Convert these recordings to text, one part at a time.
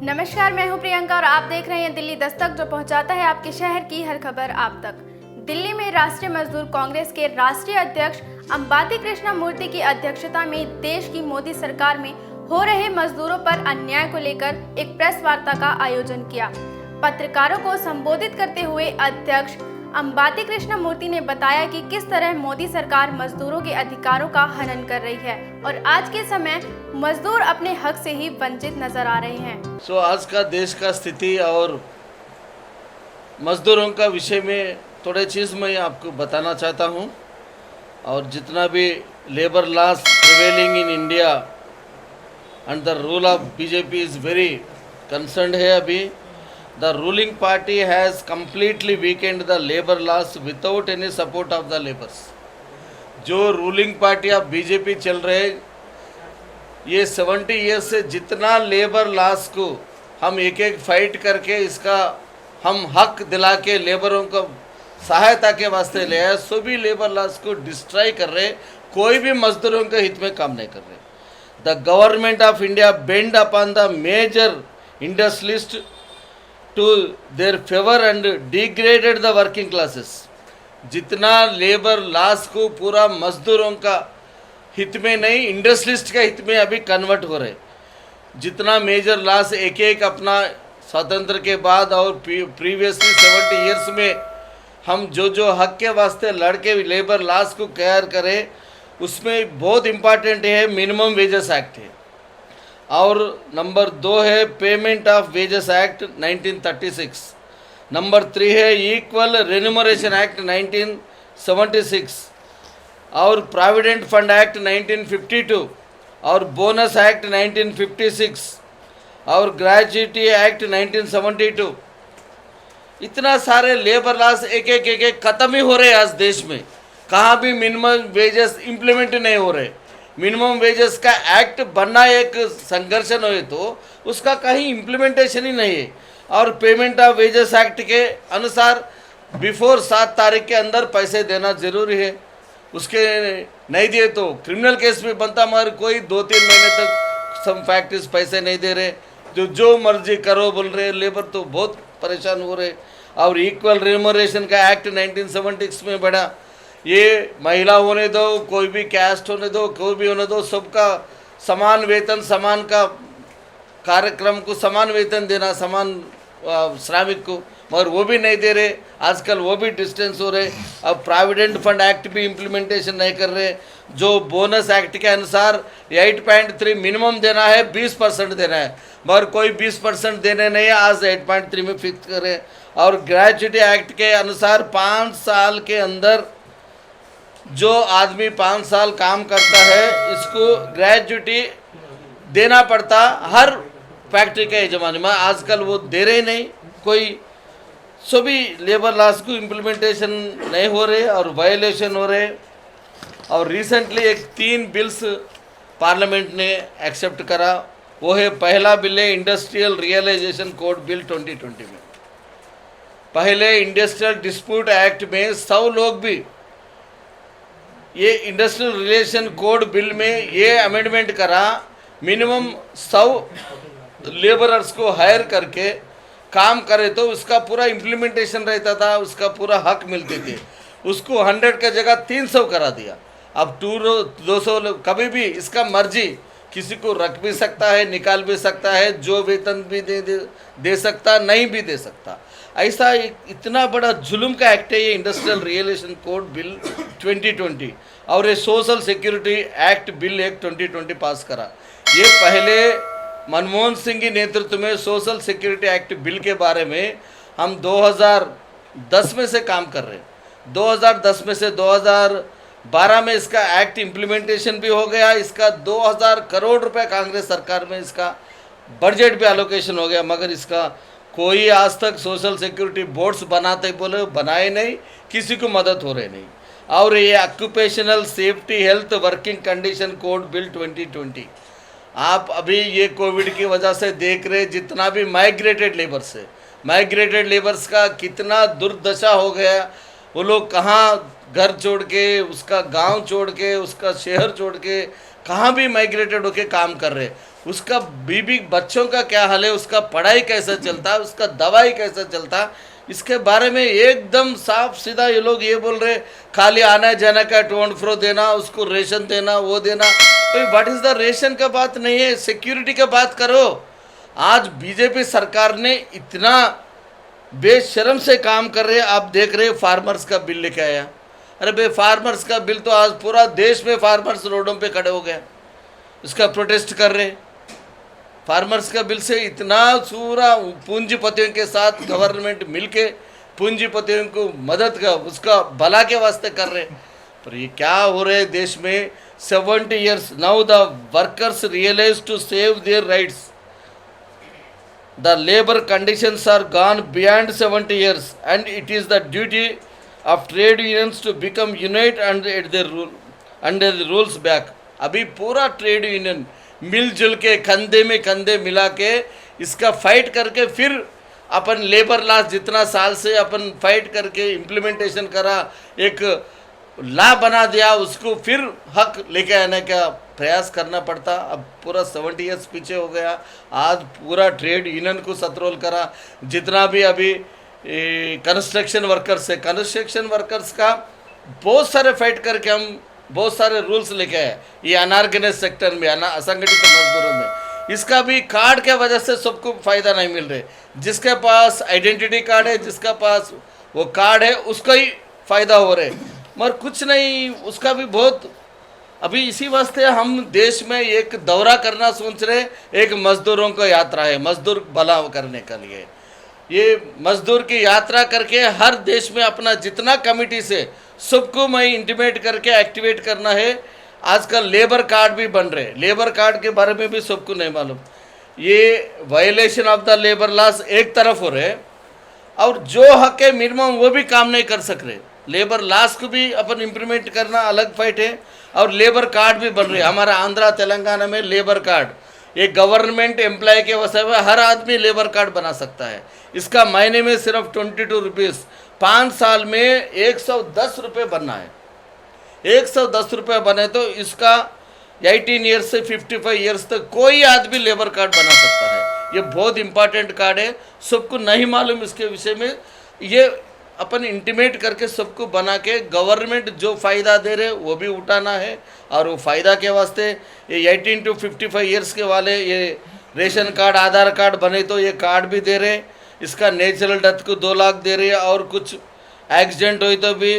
नमस्कार, मैं हूं प्रियंका और आप देख रहे हैं दिल्ली दस्तक, जो पहुंचाता है आपके शहर की हर खबर आप तक। दिल्ली में राष्ट्रीय मजदूर कांग्रेस के राष्ट्रीय अध्यक्ष अंबाती कृष्णा मूर्ति की अध्यक्षता में देश की मोदी सरकार में हो रहे मजदूरों पर अन्याय को लेकर एक प्रेस वार्ता का आयोजन किया। पत्रकारों को संबोधित करते हुए अध्यक्ष अंबाती कृष्णा मूर्ति ने बताया कि किस तरह मोदी सरकार मजदूरों के अधिकारों का हनन कर रही है और आज के समय मजदूर अपने हक से ही वंचित नजर आ रहे हैं। आज का देश का स्थिति और मजदूरों का विषय में थोड़े चीज़ मैं आपको बताना चाहता हूं। और जितना भी labour laws prevailing in India and the rule of BJP is very concerned है। अभी the ruling party has completely weakened the labor laws without any support of the laborers। जो रूलिंग पार्टी ऑफ बीजेपी चल रहे, ये 70 years से जितना labour laws को हम एक एक फाइट करके इसका हम हक दिला के लेबरों को सहायता के वास्ते ले आए, सभी लेबर लॉस को डिस्ट्रॉय कर रहे, कोई भी मजदूरों के हित में काम नहीं कर रहे। The government of India bend upon the major industrialist to their favor and degraded the working classes। जितना लेबर लॉस को पूरा मजदूरों का हित में नहीं, इंडस्ट्रियलिस्ट के हित में अभी कन्वर्ट हो रहे। जितना मेजर लॉस एक एक अपना स्वतंत्र के बाद और प्रीवियसली 70 ईयर्स में हम जो हक के वास्ते लड़के लेबर लॉस को केयर करें, उसमें बहुत इम्पॉर्टेंट है मिनिमम वेजेस एक्ट है, और नंबर 2 है payment of wages act 1936, number 3 है इक्वल रेन्यूमरेशन एक्ट 1976, और प्रोविडेंट फंड एक्ट 1952, और बोनस एक्ट 1956, और ग्रेजुएटी एक्ट 1972। इतना सारे लेबर लॉस एक एक ख़त्म ही हो रहे आज देश में। कहाँ भी मिनिमम वेजेस इम्प्लीमेंट नहीं हो रहे। मिनिमम वेजेस का एक्ट बनना एक संघर्षण हो तो उसका कहीं इम्प्लीमेंटेशन ही नहीं है। और पेमेंट ऑफ वेजेस एक्ट के अनुसार बिफोर 7 तारीख के अंदर पैसे देना ज़रूरी है। उसके नहीं दिए तो क्रिमिनल केस भी बनता, मगर कोई 2-3 महीने तक सम फैक्ट्रीज पैसे नहीं दे रहे, जो मर्जी करो बोल रहे। लेबर तो बहुत परेशान हो रहे। और इक्वल रेम्यूनरेशन का एक्ट 1976 में बढ़ा, ये महिला होने दो, कोई भी कैस्ट होने दो, कोई भी होने दो, सबका समान वेतन, समान का कार्यक्रम को समान वेतन देना, समान श्रमिक को, मगर वो भी नहीं दे रहे। आजकल वो भी डिस्टेंस हो रहे। अब प्रोविडेंट फंड एक्ट भी इम्प्लीमेंटेशन नहीं कर रहे। जो बोनस एक्ट के अनुसार 8.3 मिनिमम देना है, 20% देना है, मगर कोई 20% देने नहीं है, आज 8.3 में फिक्स करें। और ग्रेजुएटी एक्ट के अनुसार 5 साल के अंदर जो आदमी 5 साल काम करता है, इसको ग्रेजुएटी देना पड़ता हर फैक्ट्री के यजमान में। आजकल वो दे रहे नहीं कोई। सभी लेबर लॉस को इम्प्लीमेंटेशन नहीं हो रहे और वायलेशन हो रहे। और रिसेंटली एक 3 बिल्स पार्लियामेंट ने एक्सेप्ट करा। वो है, पहला बिल है इंडस्ट्रियल रियलाइजेशन कोड बिल 2020 में। पहले इंडस्ट्रियल डिस्प्यूट एक्ट में 100 लोग भी, ये इंडस्ट्रियल रिलेशन कोड बिल में ये अमेंडमेंट करा, मिनिमम 100 लेबरर्स को हायर करके काम करे तो उसका पूरा इम्प्लीमेंटेशन रहता था, उसका पूरा हक मिलते थे। उसको 100 का जगह 300 करा दिया। अब 200 कभी भी इसका मर्जी किसी को रख भी सकता है, निकाल भी सकता है, जो वेतन भी दे सकता, नहीं भी दे सकता। ऐसा इतना बड़ा जुल्म का एक्ट है ये इंडस्ट्रियल रियलाइजेशन कोड बिल 2020। और ये सोशल सिक्योरिटी एक्ट बिल एक 2020 पास करा। ये पहले मनमोहन सिंह के नेतृत्व में सोशल सिक्योरिटी एक्ट बिल के बारे में हम 2010 में से काम कर रहे हैं। 2010 में से 2012 में इसका एक्ट इम्प्लीमेंटेशन भी हो गया। इसका 2000 करोड़ रुपए कांग्रेस सरकार में इसका बजट भी एलोकेशन हो गया, मगर इसका कोई आज तक सोशल सिक्योरिटी बोर्ड्स बनाते बोले बनाए नहीं, किसी को मदद हो रही नहीं। और ये occupational safety health working condition code bill 2020, आप अभी ये कोविड की वजह से देख रहे, जितना भी माइग्रेटेड लेबर्स है, माइग्रेटेड लेबर्स का कितना दुर्दशा हो गया। वो लोग कहाँ घर छोड़ के, उसका गांव छोड़ के, उसका शहर छोड़ के कहाँ भी माइग्रेटेड होके काम कर रहे, उसका बीबी बच्चों का क्या हाल है, उसका पढ़ाई कैसे चलता, उसका दवाई कैसे चलता, इसके बारे में एकदम साफ सीधा ये लोग ये बोल रहे खाली आना जाना का टू एंड फ्रो देना, उसको रेशन देना, वो देना। भाई व्हाट इज द रेशन का बात नहीं है, सिक्योरिटी का बात करो। आज बीजेपी सरकार ने इतना बेशर्म से काम कर रहे, आप देख रहे फार्मर्स का बिल लेके आया। अरे भाई फार्मर्स का बिल तो आज पूरा देश में फार्मर्स रोडों पे खड़े हो गए, इसका प्रोटेस्ट कर रहे। फार्मर्स का बिल से इतना पूरा पूंजीपतियों के साथ गवर्नमेंट मिलके पूंजीपतियों को मदद का उसका भला के वास्ते कर रहे, पर ये क्या हो रहे देश में। 70 years now the workers realise to save their rights, the labour conditions are gone beyond 70 years and it is the duty of trade unions to become unite and at their rule under the rules back। अभी पूरा trade union मिलजुल के कंधे में कंधे मिला के इसका फाइट करके फिर अपन लेबर लॉस जितना साल से अपन फाइट करके इम्प्लीमेंटेशन करा, एक ला बना दिया, उसको फिर हक लेके आने का प्रयास करना पड़ता। अब पूरा 70 years पीछे हो गया। आज पूरा ट्रेड यूनियन को सत्रोल करा। जितना भी अभी कंस्ट्रक्शन वर्कर्स है, कंस्ट्रक्शन वर्कर्स का बहुत सारे फाइट करके हम बहुत सारे रूल्स लेके आए। ये अनऑर्गेनाइज सेक्टर में, असंगठित मजदूरों में, इसका भी कार्ड के वजह से सबको फ़ायदा नहीं मिल रहे। जिसके पास आइडेंटिटी कार्ड है, जिसका पास वो कार्ड है, उसका ही फ़ायदा हो रहे, मगर कुछ नहीं उसका भी बहुत। अभी इसी वास्ते हम देश में एक दौरा करना सोच रहे, एक मजदूरों का यात्रा है, मजदूर भला करने के लिए। ये मजदूर की यात्रा करके हर देश में अपना जितना कमिटी से सबको मैं इंटीमेट करके एक्टिवेट करना है। आजकल लेबर कार्ड भी बन रहे, लेबर कार्ड के बारे में भी सबको नहीं मालूम। ये violation of the labour laws एक तरफ हो रहे और जो हक है मिनिमम वो भी काम नहीं कर सक रहे। लेबर लॉस को भी अपन इम्प्लीमेंट करना अलग फाइट है, और लेबर कार्ड भी बन रहे। हमारा आंध्रा तेलंगाना में लेबर कार्ड, एक गवर्नमेंट एम्प्लॉय के वजह से हर आदमी लेबर कार्ड बना सकता है। इसका महीने में सिर्फ 22 रुपीज़, 5 साल में 110 रुपये बनना है। 110 रुपये बने तो इसका 18 ईयर्स से 55 ईयर्स तक कोई आदमी लेबर कार्ड बना सकता है। ये बहुत इंपॉर्टेंट कार्ड है, सबको नहीं मालूम इसके विषय में। ये अपन इंटीमेट करके सबको बना के गवर्नमेंट जो फ़ायदा दे रहे वो भी उठाना है, और वो फ़ायदा के वास्ते ये 18 to 55 ईयर्स के वाले ये रेशन कार्ड, आधार कार्ड बने तो ये कार्ड भी दे रहे। इसका नेचुरल डेथ को 2 लाख दे रही है, और कुछ एक्सीडेंट हुई तो भी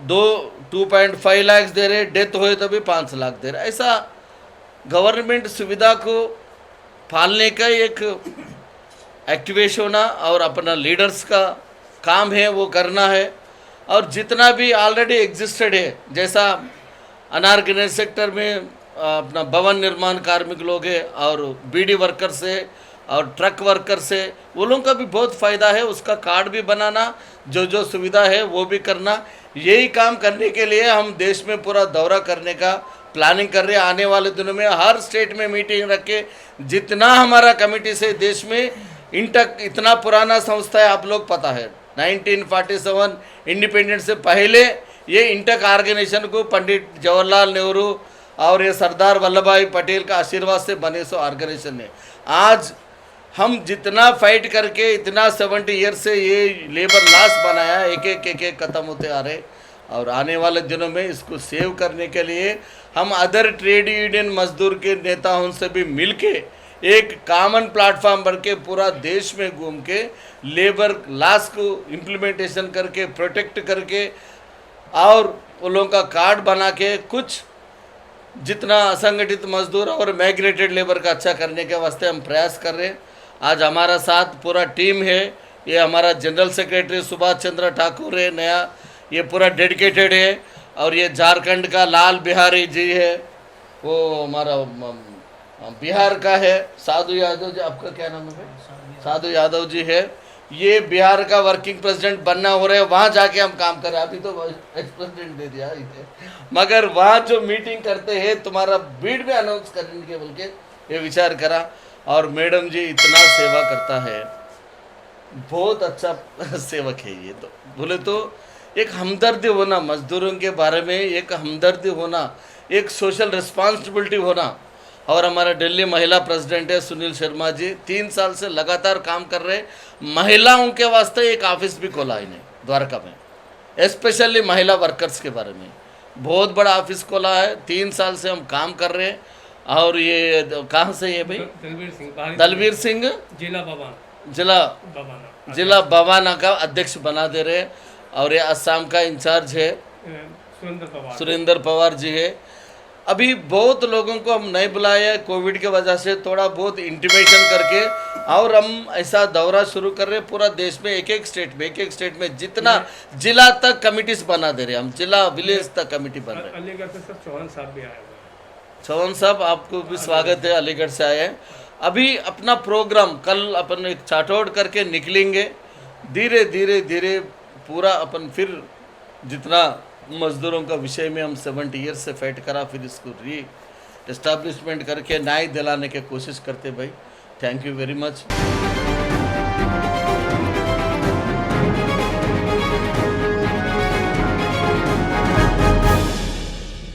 2.5 लाख दे रहे, डेथ हुए तो भी 5 लाख दे रहे। ऐसा गवर्नमेंट सुविधा को पालने का एक एक्टिवेशन होना और अपना लीडर्स का काम है वो करना है। और जितना भी ऑलरेडी एग्जिस्टेड है, जैसा अनऑर्गेनाइज सेक्टर में अपना भवन निर्माण कार्मिक लोग हैं, और बीडी वर्कर से और ट्रक वर्कर से, वो लोगों का भी बहुत फ़ायदा है। उसका कार्ड भी बनाना, जो जो सुविधा है वो भी करना। यही काम करने के लिए हम देश में पूरा दौरा करने का प्लानिंग कर रहे हैं। आने वाले दिनों में हर स्टेट में मीटिंग रख के, जितना हमारा कमेटी से देश में इंटक इतना पुराना संस्था है, आप लोग पता है 1947 इंडिपेंडेंस से पहले ये इंटक ऑर्गेनाइजेशन को पंडित जवाहरलाल नेहरू और ये सरदार वल्लभ भाई पटेल का आशीर्वाद से बने सो ऑर्गेनाइजेशन है। आज हम जितना फाइट करके इतना 70 ईयर से ये लेबर लॉस बनाया, एक एक खत्म होते आ रहे, और आने वाले दिनों में इसको सेव करने के लिए हम अदर ट्रेड यूनियन मजदूर के नेताओं से भी मिलके एक कॉमन प्लेटफॉर्म बन के पूरा देश में घूम के लेबर लॉस को इम्प्लीमेंटेशन करके प्रोटेक्ट करके, और उन लोगों का कार्ड बना के कुछ जितना असंगठित मजदूर और माइग्रेटेड लेबर का अच्छा करने के वास्ते हम प्रयास कर रहे हैं। आज हमारा साथ पूरा टीम है। ये हमारा जनरल सेक्रेटरी सुभाष चंद्र ठाकुर है नया, ये पूरा डेडिकेटेड है। और ये झारखंड का लाल बिहारी जी है, वो हमारा बिहार का है। साधु यादव जी, आपका क्या नाम है? साधु यादव जी है। ये बिहार का वर्किंग प्रेसिडेंट बनना हो रहे हैं, वहाँ जाके हम काम कर रहे हैं। अभी तो एक्स प्रेसिडेंट दे दिया इसे, मगर वहाँ जो मीटिंग करते हैं तुम्हारा बीड में अनाउंस करने के बोल के ये विचार करा। और मैडम जी इतना सेवा करता है, बहुत अच्छा सेवक है ये। तो बोले तो एक हमदर्दी होना, मजदूरों के बारे में एक हमदर्दी होना, एक सोशल रिस्पॉन्सिबिलिटी होना। और हमारा दिल्ली महिला प्रेसिडेंट है सुनील शर्मा जी, 3 साल से लगातार काम कर रहे। महिलाओं के वास्ते एक ऑफिस भी खोला इन्हें द्वारका में, स्पेशली महिला वर्कर्स के बारे में बहुत बड़ा ऑफिस खोला है। 3 साल से हम काम कर रहे हैं। और ये कहाँ से ये भाई? दलवीर सिंह जिला बवाना का अध्यक्ष बना दे रहे। और ये असम का इंचार्ज है सुरेंद्र पवार जी है। अभी बहुत लोगों को हम नहीं बुलाया है कोविड की वजह से, थोड़ा बहुत इंटीमेशन करके। और हम ऐसा दौरा शुरू कर रहे हैं पूरा देश में, एक एक स्टेट में जितना जिला तक कमिटीज बना दे रहे हैं हम, जिला विलेज तक कमिटी बन रहे हैं। अलीगढ़ से सर चौहान साहब भी आए हुए हैं। चौहान साहब आपको भी स्वागत है, अलीगढ़ से आए हैं। अभी अपना प्रोग्राम कल अपन एक चार्ट आउट करके निकलेंगे। धीरे धीरे पूरा अपन फिर जितना मजदूरों का विषय में हम 70 ईयर्स से फाइट करा, फिर इसको री एस्टैब्लिशमेंट करके न्याय दिलाने की कोशिश करते भाई। Thank you very much.